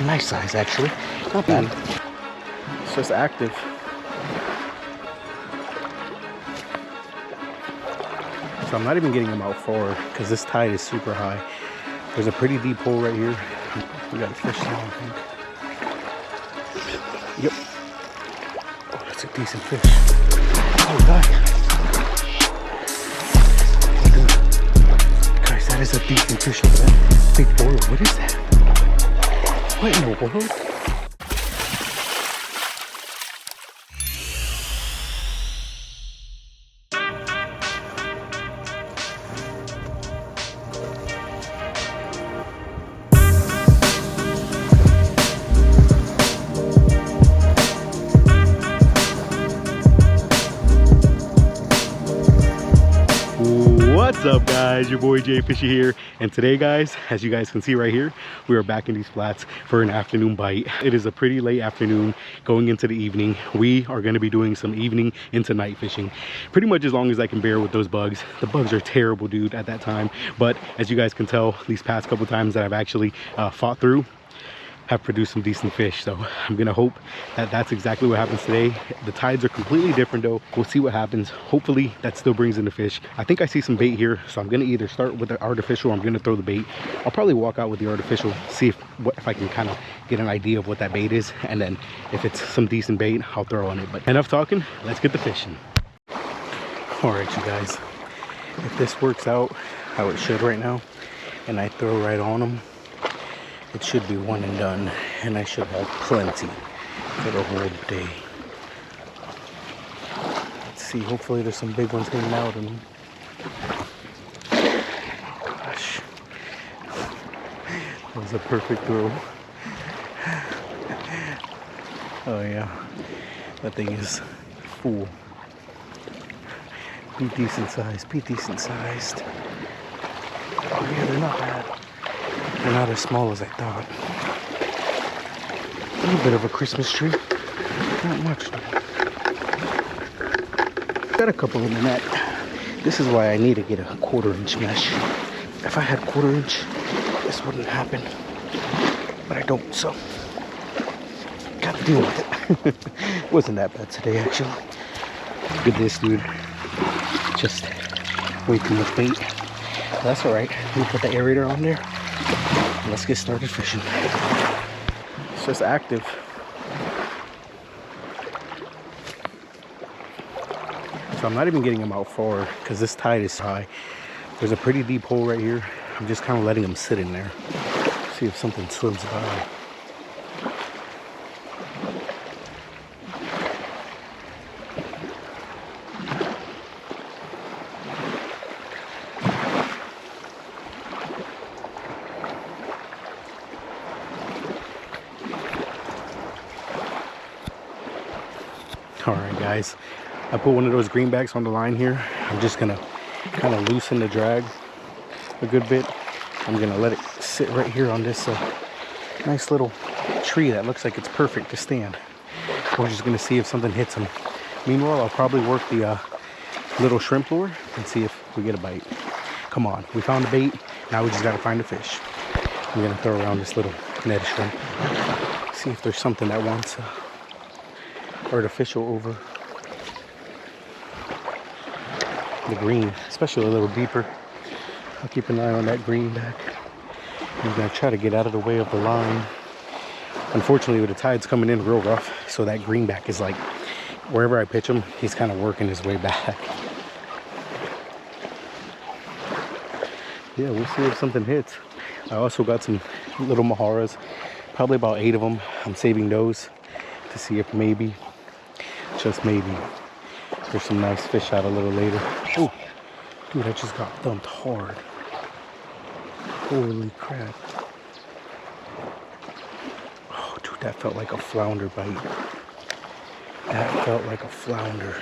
Nice size, actually. Not bad. It's just active. So I'm not even getting them out forward because this tide is super high. There's a pretty deep hole right here. We got a fish now, I think. Yep. Oh, that's a decent fish. Oh, God. Guys, that is a decent fish over there. Big boil. What is that? What in the world? What's up, guys? Your boy Jfishy here, and today, guys, as you guys can see right here, we are back in these flats for an afternoon bite. It is a pretty late afternoon going into the evening. We are going to be doing some evening into night fishing pretty much as long as I can bear with those bugs. The bugs are terrible, dude, at that time, but as you guys can tell, these past couple times that I've actually fought through have produced some decent fish. So I'm gonna hope that that's exactly what happens today. The tides are completely different though. We'll see what happens. Hopefully that still brings in the fish. I think I see some bait here, so I'm gonna either start with the artificial or I'm gonna throw the bait. I'll probably walk out with the artificial, see if I can kind of get an idea of what that bait is, and then if it's some decent bait, I'll throw on it. But enough talking, let's get the fishing. All right, you guys, if this works out how it should right now and I throw right on them, it should be one and done, and I should have plenty for the whole day. Let's see, hopefully there's some big ones hanging out. And oh gosh, that was a perfect throw. Oh yeah, that thing is full. Be decent sized, be decent sized. Oh yeah, they're not bad. They're not as small as I thought. A little bit of a Christmas tree. Not much though. Got a couple in the net. This is why I need to get a 1/4-inch mesh. If I had 1/4-inch, this wouldn't happen. But I don't, so gotta deal with it. Wasn't that bad today, actually. Look at this, dude. Just way too much bait. That's alright. We put the aerator on there. Let's get started fishing. It's just active. So I'm not even getting them out forward because this tide is high. There's a pretty deep hole right here. I'm just kind of letting them sit in there. See if something swims by. All right, guys, I put one of those greenbacks on the line here. I'm just gonna kind of loosen the drag a good bit. I'm gonna let it sit right here on this nice little tree that looks like it's perfect to stand. We're just gonna see if something hits them. Meanwhile, I'll probably work the little shrimp lure and see if we get a bite. Come on, we found a bait. Now we just gotta find a fish. I'm gonna throw around this little net of shrimp. See if there's something that wants artificial over the green, especially a little deeper. I'll keep an eye on that greenback. I'm gonna try to get out of the way of the line. Unfortunately, with the tides coming in real rough, so that greenback is like, wherever I pitch him, he's kind of working his way back. Yeah, we'll see if something hits. I also got some little maharas, probably about 8 of them. I'm saving those to see if maybe, just maybe, there's some nice fish out a little later. Oh, dude, I just got thumped hard. Holy crap. Oh, dude, that felt like a flounder bite. That felt like a flounder.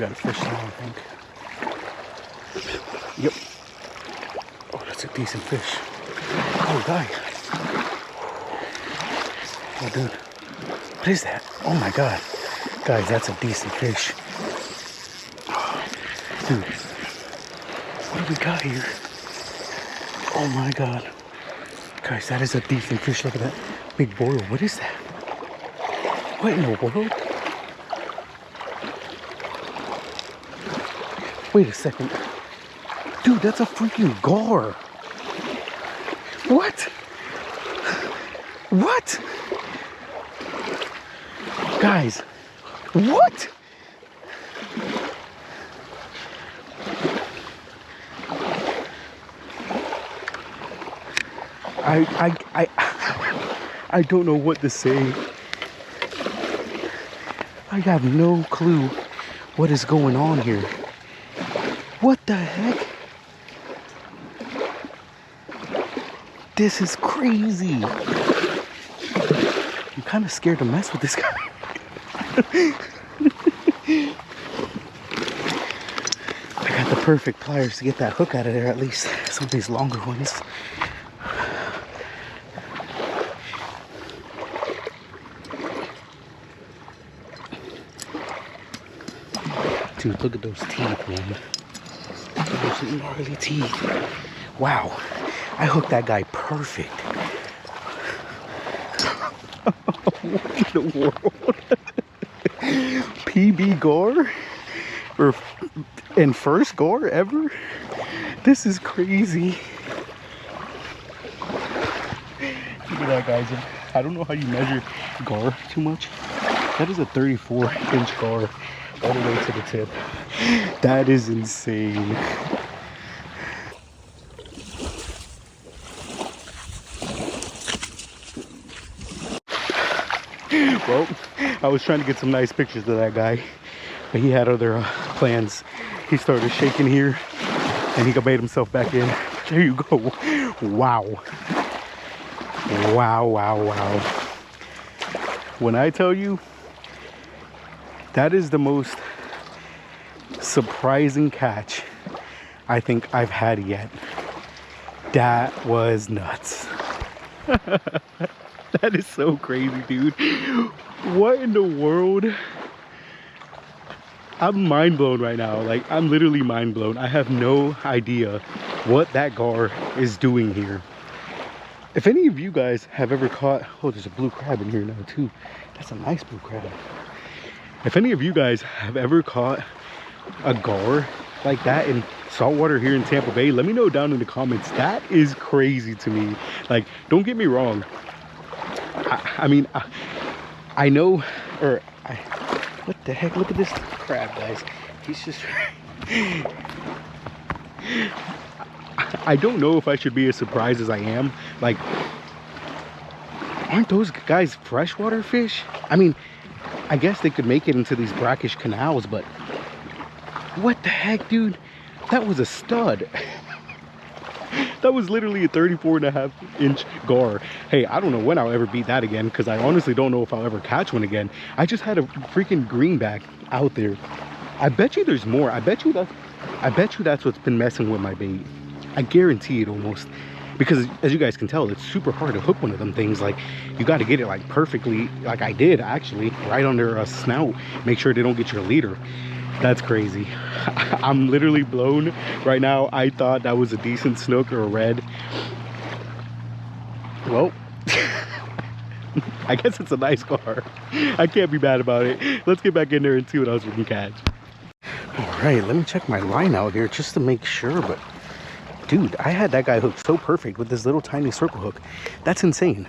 got a fish now, I think. Yep. Oh, that's a decent fish. Oh, guy. Oh, dude. What is that? Oh, my God. Guys, that's a decent fish. Dude. What do we got here? Oh, my God. Guys, that is a decent fish. Look at that big boil. What is that? What in the world? Wait a second. Dude, that's a freaking gar. What? What? Guys, what? I don't know what to say. I have no clue what is going on here. What the heck? This is crazy. I'm kind of scared to mess with this guy. I got the perfect pliers to get that hook out of there, at least some of these longer ones. Dude, look at those teeth, man. Those gnarly teeth. Wow. I hooked that guy perfect. What in the world? PB gar? And first gar ever? This is crazy. Look at that, guys. I don't know how you measure gar too much. That is a 34-inch gar all the way to the tip. That is insane. Well, I was trying to get some nice pictures of that guy, but he had other plans. He started shaking here, and he made himself back in. There you go. Wow. Wow, wow, wow. When I tell you, that is the most surprising catch I think I've had yet. That was nuts. That is so crazy, dude. What in the world? I'm mind blown right now. Like, I'm literally mind blown. I have no idea what that gar is doing here. If any of you guys have ever caught, oh, there's a blue crab in here now too. That's a nice blue crab. If any of you guys have ever caught a gar like that in saltwater here in Tampa Bay, let me know down in the comments. That is crazy to me. Like, don't get me wrong. I mean, I know, what the heck? Look at this crab, guys. He's just... I don't know if I should be as surprised as I am. Like, aren't those guys freshwater fish? I mean, I guess they could make it into these brackish canals, but what the heck, dude? That was a stud. That was literally a 34.5-inch gar. Hey, I don't know when I'll ever beat that again, because I honestly don't know if I'll ever catch one again. I just had a freaking greenback out there. I bet you there's more. I bet you that's what's been messing with my bait. I guarantee it almost. Because as you guys can tell, it's super hard to hook one of them things. Like, you got to get it like perfectly, like I did actually, right under a snout. Make sure they don't get your leader. That's crazy. I'm literally blown right now. I thought that was a decent snook or a red. Well, I guess it's a nice gar. I can't be bad about it. Let's get back in there and see what else we can catch. All right, let me check my line out here just to make sure. But dude, I had that guy hooked so perfect with this little tiny circle hook. That's insane.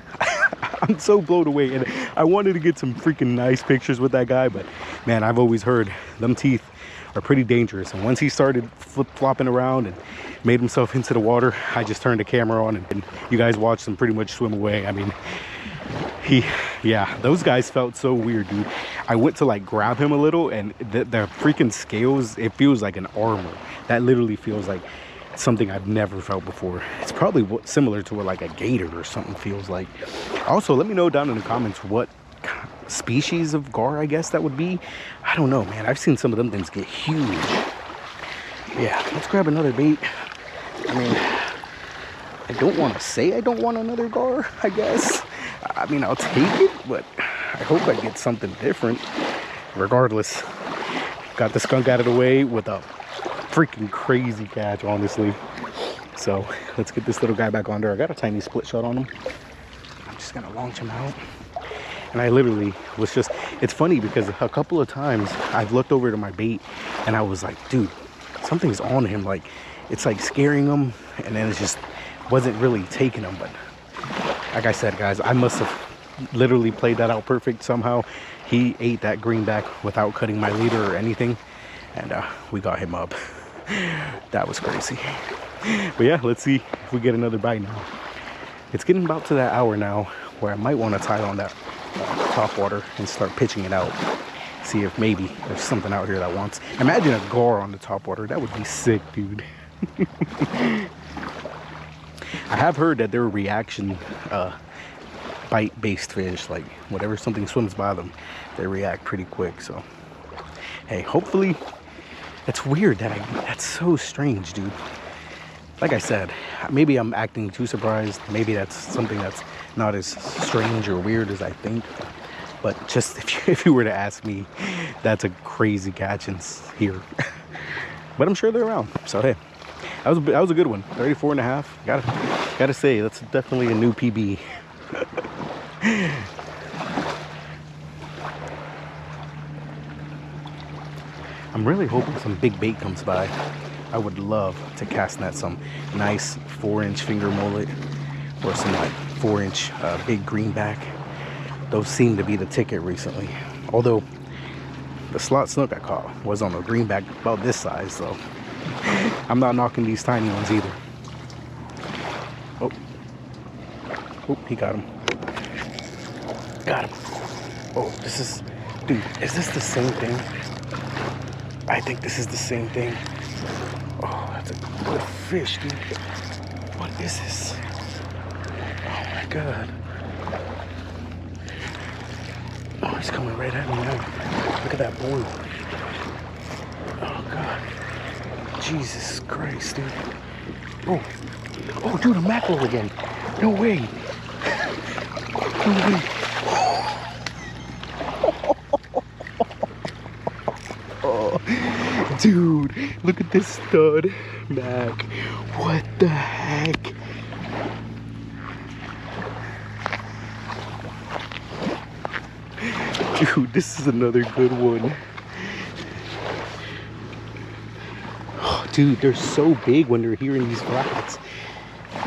I'm so blown away, and I wanted to get some freaking nice pictures with that guy, but man, I've always heard them teeth are pretty dangerous. And once he started flip-flopping around and made himself into the water, I just turned the camera on, and you guys watched him pretty much swim away. I mean, yeah, those guys felt so weird, dude. I went to like grab him a little, and the freaking scales, it feels like an armor. That literally feels like something I've never felt before. It's probably similar to what like a gator or something feels like. Also, let me know down in the comments what species of gar, I guess that would be. I don't know, man. I've seen some of them things get huge. Yeah, let's grab another bait. I mean, I don't want to say I don't want another gar, I guess. I mean, I'll take it, but I hope I get something different. Regardless, got the skunk out of the way with a freaking crazy catch, honestly. So let's get this little guy back on there. I got a tiny split shot on him. I'm just gonna launch him out. And I literally was just, it's funny because a couple of times I've looked over to my bait and I was like, dude, something's on him. Like, it's like scaring him, and then it just wasn't really taking him. But like I said, guys, I must have literally played that out perfect somehow. He ate that greenback without cutting my leader or anything, and we got him up. That was crazy. But yeah, let's see if we get another bite now. It's getting about to that hour now where I might want to tie on that top water and start pitching it out. See if maybe there's something out here that wants. Imagine a gar on the top water. That would be sick, dude. I have heard that they're reaction bite-based fish. Like whatever something swims by them, they react pretty quick. So hey, hopefully. It's weird that that's so strange, dude. Like I said, maybe I'm acting too surprised. Maybe that's something that's not as strange or weird as I think. But just if you were to ask me, that's a crazy catch here. But I'm sure they're around. So hey, that was a good one. 34 and a half. Gotta say, that's definitely a new PB. I'm really hoping some big bait comes by. I would love to cast net some nice 4-inch finger mullet or some like 4-inch big greenback. Those seem to be the ticket recently. Although the slot snook I caught was on a greenback about this size, so I'm not knocking these tiny ones either. Oh, he got him. Got him. Oh, dude, is this the same thing? I think this is the same thing. Oh, that's a good fish, dude. What is this? Oh my god. Oh, he's coming right at me now. Look at that boil. Oh god. Jesus Christ, dude. Oh, dude, a mackerel again. No way. No way. Dude, look at this stud, Mac. What the heck? Dude, this is another good one. Oh, dude, they're so big when they're here in these flats.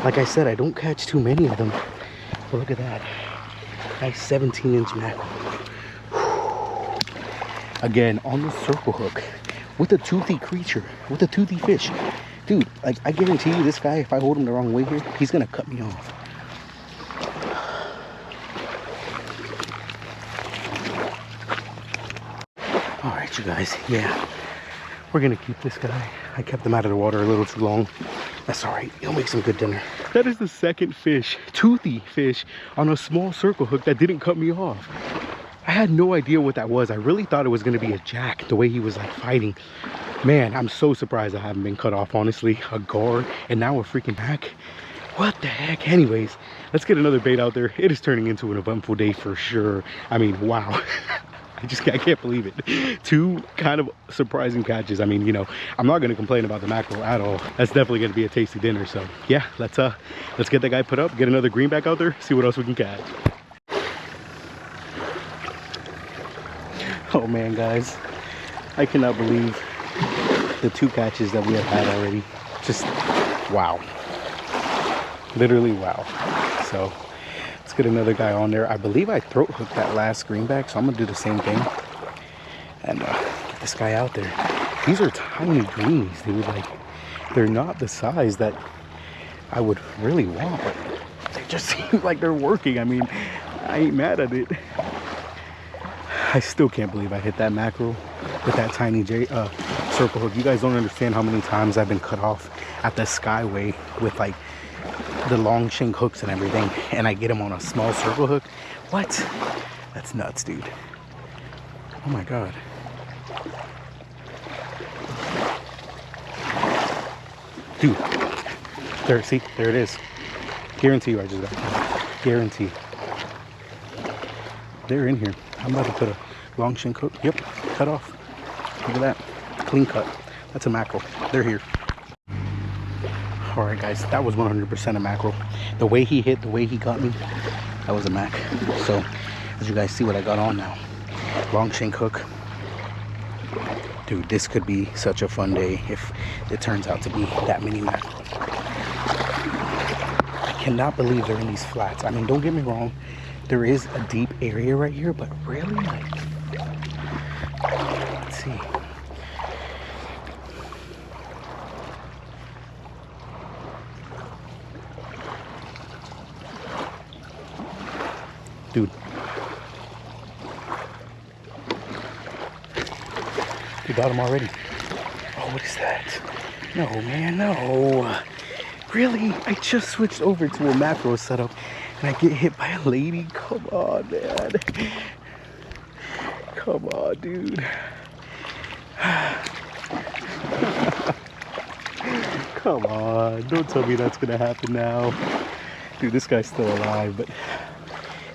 Like I said, I don't catch too many of them. But look at that. Nice 17-inch mackerel. Again, on the circle hook. With a toothy creature, with a toothy fish. Dude, like, I guarantee you this guy, if I hold him the wrong way here, he's gonna cut me off. All right, you guys, yeah. We're gonna keep this guy. I kept him out of the water a little too long. That's all right, he'll make some good dinner. That is the second fish, toothy fish, on a small circle hook that didn't cut me off. I had no idea what that was. I really thought it was going to be a jack, the way he was like fighting. Man, I'm so surprised I haven't been cut off, honestly. A gar, and now a freaking back. What the heck? Anyways, let's get another bait out there. It is turning into an eventful day for sure. I mean, wow. I can't believe it. Two kind of surprising catches. I mean, you know, I'm not going to complain about the mackerel at all. That's definitely going to be a tasty dinner. So yeah, let's get that guy put up, get another greenback out there, see what else we can catch. Oh man, guys, I cannot believe the two catches that we have had already. Just wow, literally wow. So let's get another guy on there. I believe I throat hooked that last greenback, so I'm gonna do the same thing and get this guy out there. These are tiny greenies, dude. Like, they're not the size that I would really want, but they just seem like they're working. I mean, I ain't mad at it. I still can't believe I hit that mackerel with that tiny circle hook. You guys don't understand how many times I've been cut off at the Skyway with like the long shank hooks and everything, and I get them on a small circle hook. What? That's nuts, dude. Oh my God. Dude, there, see, there it is. Guarantee you I just got caught. Guarantee. They're in here. I'm about to put a long shin hook. Yep, cut off. Look at that. Clean cut. That's a mackerel. They're here. Alright guys, that was 100% a mackerel. The way he hit, the way he got me, that was a mac. So, as you guys see what I got on now. Long shank hook. Dude, this could be such a fun day if it turns out to be that many mackerel. I cannot believe they're in these flats. I mean, don't get me wrong. There is a deep area right here, but really, like, let's see. Dude. You got him already. Oh, what is that? No, man, no. Really? I just switched over to a macro setup and I get hit by a lady? Come on, man. Come on, dude. Come on. Don't tell me that's gonna happen now. Dude, this guy's still alive, but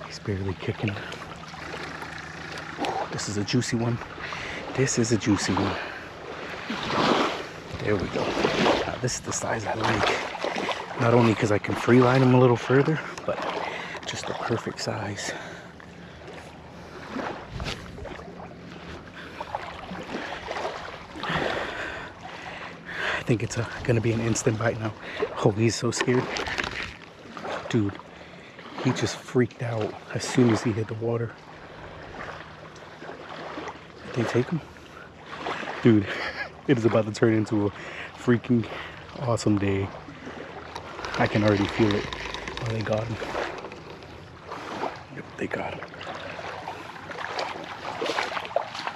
he's barely kicking. This is a juicy one. This is a juicy one. There we go. Now, this is the size I like. Not only because I can free line him a little further, but just the perfect size. I think it's gonna be an instant bite now. Oh, he's so scared. Dude, he just freaked out as soon as he hit the water. Did they take him? Dude, it is about to turn into a freaking awesome day. I can already feel it. Oh, they got him. Yep, they got him.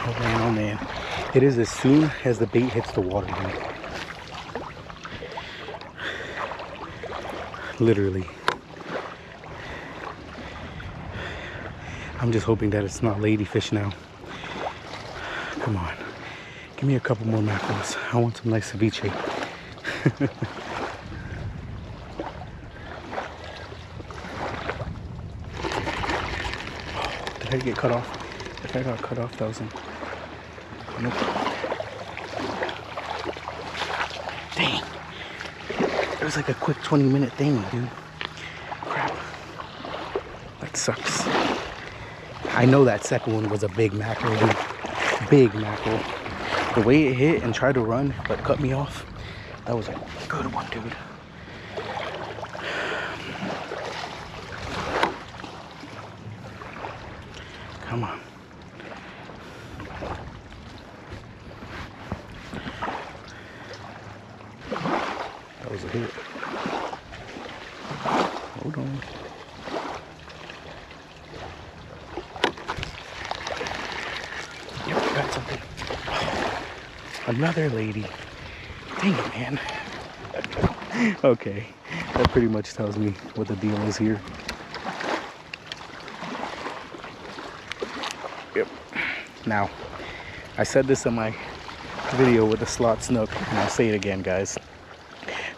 Oh man, oh man. It is as soon as the bait hits the water, dude. Literally. I'm just hoping that it's not ladyfish now. Come on. Give me a couple more mackerels. I want some nice ceviche. Did I get cut off? If I got cut off, that was in. Nope. Dang. It was like a quick 20-minute thing, dude. Crap. That sucks. I know that second one was a big mackerel, dude. Big mackerel. The way it hit and tried to run, but cut me off, that was a good one, dude. Come on. That was a hit. Hold on. Yep, got something. Another lady. Dang it, man. Okay, that pretty much tells me what the deal is here. Yep. Now, I said this in my video with the slot snook, and I'll say it again, guys.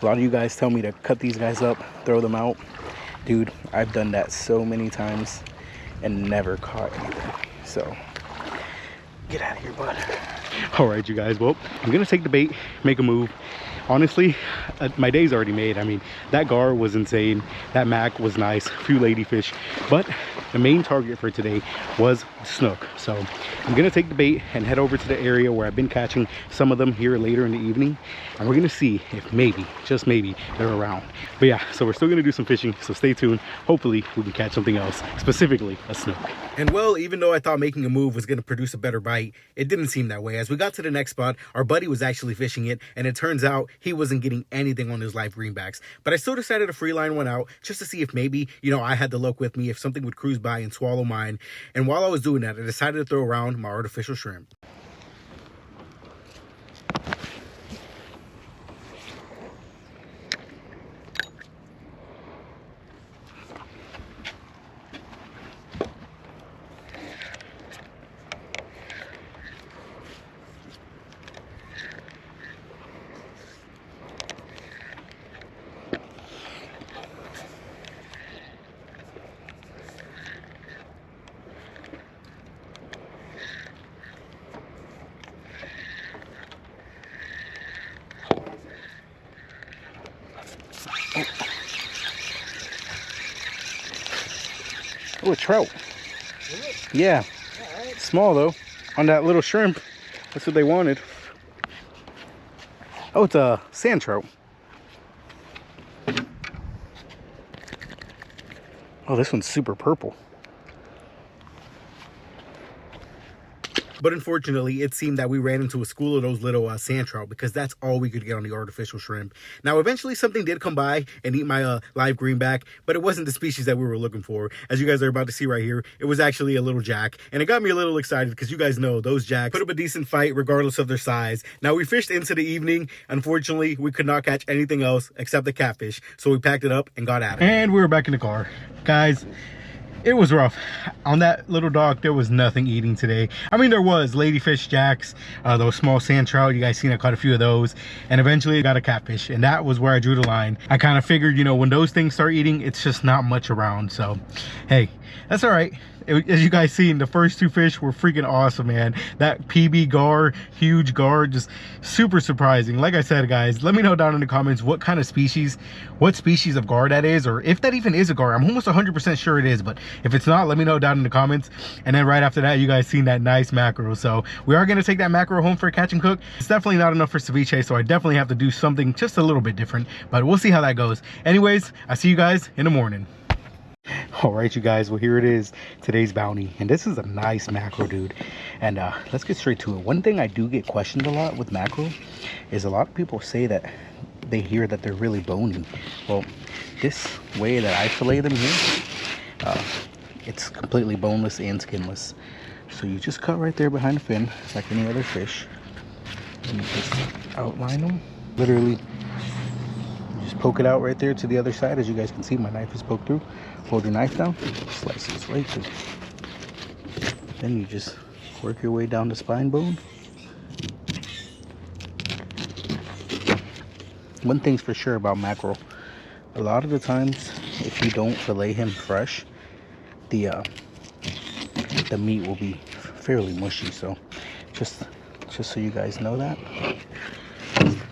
A lot of you guys tell me to cut these guys up, throw them out. Dude, I've done that so many times and never caught anything. So, get out of here, bud. All right, you guys. Well, I'm gonna take the bait, make a move. Honestly, my day's already made. I mean, that gar was insane. That mac was nice. A few ladyfish, but the main target for today was snook. So I'm gonna take the bait and head over to the area where I've been catching some of them here later in the evening, and we're gonna see if maybe, just maybe, they're around. But yeah, so we're still gonna do some fishing, so stay tuned. Hopefully we can catch something else, specifically a snook. And well, even though I thought making a move was gonna produce a better bite, it didn't seem that way. As we got to the next spot, our buddy was actually fishing it, and it turns out he wasn't getting anything on his live greenbacks. But I still decided to free line one out just to see if maybe, you know, I had the luck with me, if something would cruise by and swallow mine. And while I was doing that, I decided to throw around my artificial shrimp. Oh, a trout. Yeah. Small though. On that little shrimp. That's what they wanted. Oh, it's a sand trout. Oh, this one's super purple. But unfortunately, it seemed that we ran into a school of those little sand trout because that's all we could get on the artificial shrimp. Now, eventually something did come by and eat my live greenback, but it wasn't the species that we were looking for. As you guys are about to see right here, it was actually a little jack. And it got me a little excited because you guys know those jacks put up a decent fight regardless of their size. Now, we fished into the evening. Unfortunately, we could not catch anything else except the catfish. So we packed it up and got at it. And we were back in the car. Guys, it was rough. On that little dock, there was nothing eating today. I mean, there was ladyfish, jacks, those small sand trout. You guys seen I caught a few of those. And eventually I got a catfish. And that was where I drew the line. I kind of figured, you know, when those things start eating, it's just not much around. So, hey, that's all right. As you guys seen, the first two fish were freaking awesome, man. That PB gar, huge gar, just super surprising. Like I said, guys, let me know down in the comments what species of gar that is, or if that even is a gar. I'm almost 100% sure it is, but if it's not, let me know down in the comments. And then right after that, you guys seen that nice mackerel. So we are going to take that mackerel home for a catch and cook. It's definitely not enough for ceviche, so I definitely have to do something just a little bit different, but we'll see how that goes. Anyways, I'll see you guys in the morning. All right, you guys, well, here it is, today's bounty, and this is a nice mackerel, dude. And let's get straight to it. One thing I do get questioned a lot with mackerel is a lot of people say that they hear that they're really bony. Well, this way that I fillet them here, it's completely boneless and skinless. So you just cut right there behind the fin, like any other fish, and you just outline them. Literally, you just poke it out right there to the other side. As you guys can see, my knife is poked through. Hold your knife down, slice this right through. Then you just work your way down the spine bone. One thing's for sure about mackerel, a lot of the times if you don't fillet him fresh, the meat will be fairly mushy. So just so you guys know that,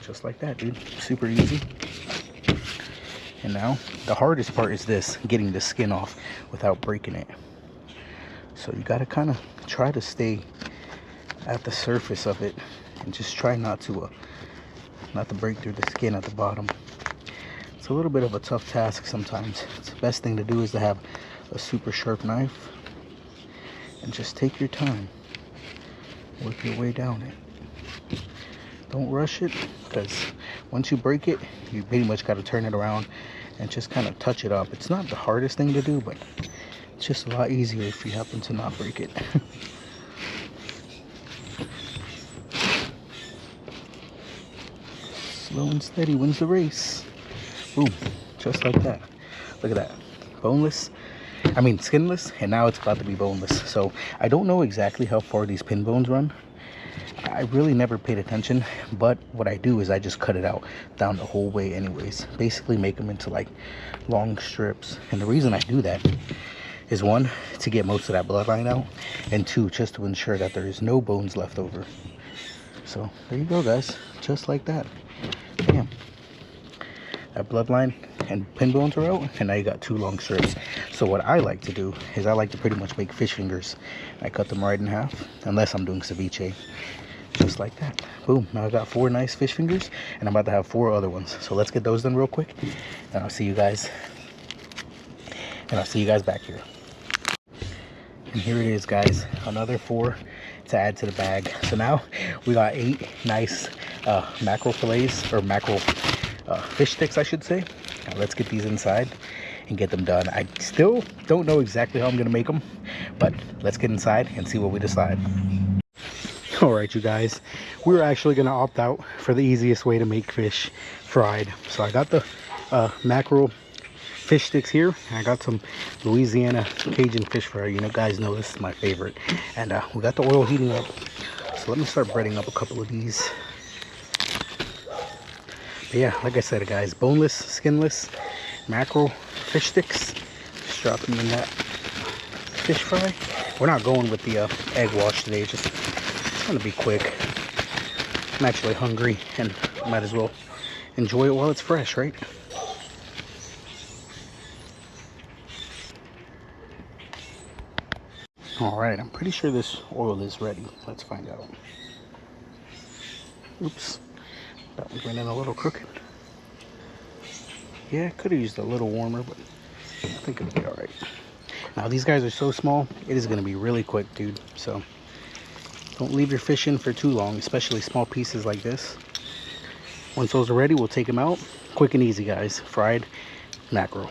just like that, dude. Super easy. And now the hardest part is this, getting the skin off without breaking it. So you got to kind of try to stay at the surface of it and just try not to break through the skin at the bottom. It's a little bit of a tough task sometimes. It's the best thing to do is to have a super sharp knife and just take your time. Work your way down it. Don't rush it, because once you break it, you pretty much got to turn it around and just kind of touch it up. It's not the hardest thing to do, but it's just a lot easier if you happen to not break it. Slow and steady wins the race. Boom, just like that. Look at that. Skinless, and now it's about to be boneless. So I don't know exactly how far these pin bones run. I really never paid attention, but what I do is I just cut it out down the whole way anyways. Basically make them into like long strips. And the reason I do that is, one, to get most of that bloodline out, and two, just to ensure that there is no bones left over. So there you go, guys, just like that. Bam. That bloodline and pin bones are out, and now you got two long strips. So what I like to do is I like to pretty much make fish fingers. I cut them right in half, unless I'm doing ceviche. Just like that. Boom. Now I got 4 nice fish fingers, and I'm about to have 4 other ones. So let's get those done real quick, and I'll see you guys back here. And here it is, guys, another 4 to add to the bag. So now we got 8 nice mackerel fillets, or mackerel fish sticks, I should say. Now let's get these inside and get them done. I still don't know exactly how I'm gonna make them, but let's get inside and see what we decide. All right, you guys, we're actually gonna opt out for the easiest way to make fish fried. So I got the mackerel fish sticks here, and I got some Louisiana Cajun fish fry. You know, guys know this is my favorite. And we got the oil heating up, so let me start breading up a couple of these. But yeah, like I said, guys, boneless, skinless mackerel fish sticks. Just drop them in that fish fry. We're not going with the egg wash today, just it's gonna be quick. I'm actually hungry and might as well enjoy it while it's fresh, right? All right, I'm pretty sure this oil is ready. Let's find out. Oops, that one went in a little crooked. Yeah, could have used a little warmer, but I think it'll be all right. Now these guys are so small, it is gonna be really quick, dude. So don't leave your fish in for too long, especially small pieces like this. Once those are ready, we'll take them out. Quick and easy, guys. Fried mackerel.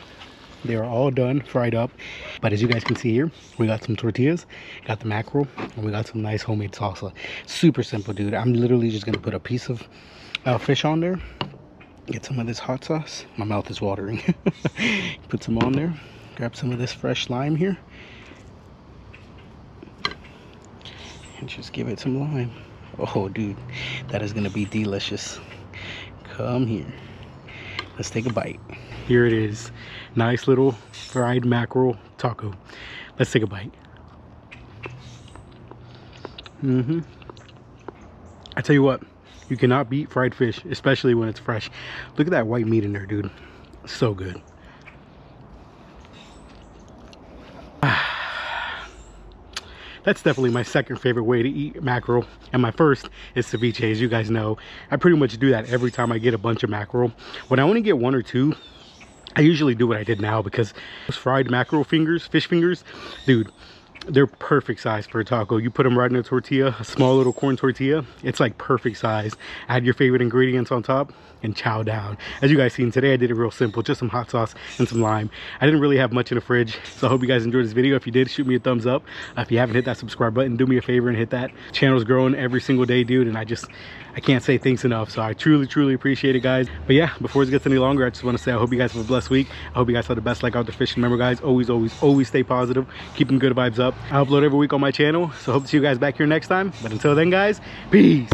They are all done, fried up. But as you guys can see here, we got some tortillas, got the mackerel, and we got some nice homemade salsa. Super simple, dude. I'm literally just gonna put a piece of fish on there, get some of this hot sauce. My mouth is watering. Put some on there, grab some of this fresh lime here, and just give it some lime. Oh, dude, that is gonna be delicious. Come here. Let's take a bite. Here it is. Nice little fried mackerel taco. Let's take a bite. I tell you what, you cannot beat fried fish, especially when it's fresh. Look at that white meat in there, dude. So good. That's definitely my second favorite way to eat mackerel, and my first is ceviche. As you guys know, I pretty much do that every time I get a bunch of mackerel. When I only get one or two, I usually do what I did now, because those fried mackerel fingers, fish fingers, dude, they're perfect size for a taco. You put them right in a tortilla, a small little corn tortilla. It's like perfect size. Add your favorite ingredients on top and chow down. As you guys seen today, I did it real simple, just some hot sauce and some lime. I didn't really have much in the fridge, so I hope you guys enjoyed this video. If you did, shoot me a thumbs up. If you haven't hit that subscribe button, do me a favor and hit that. Channel's growing every single day, dude, and I can't say thanks enough. So I truly appreciate it, guys. But yeah, before it gets any longer, I just want to say I hope you guys have a blessed week. I hope you guys have the best luck out there fishing. Remember, guys, always stay positive, keep them good vibes up. I upload every week on my channel, so hope to see you guys back here next time. But until then, guys, peace.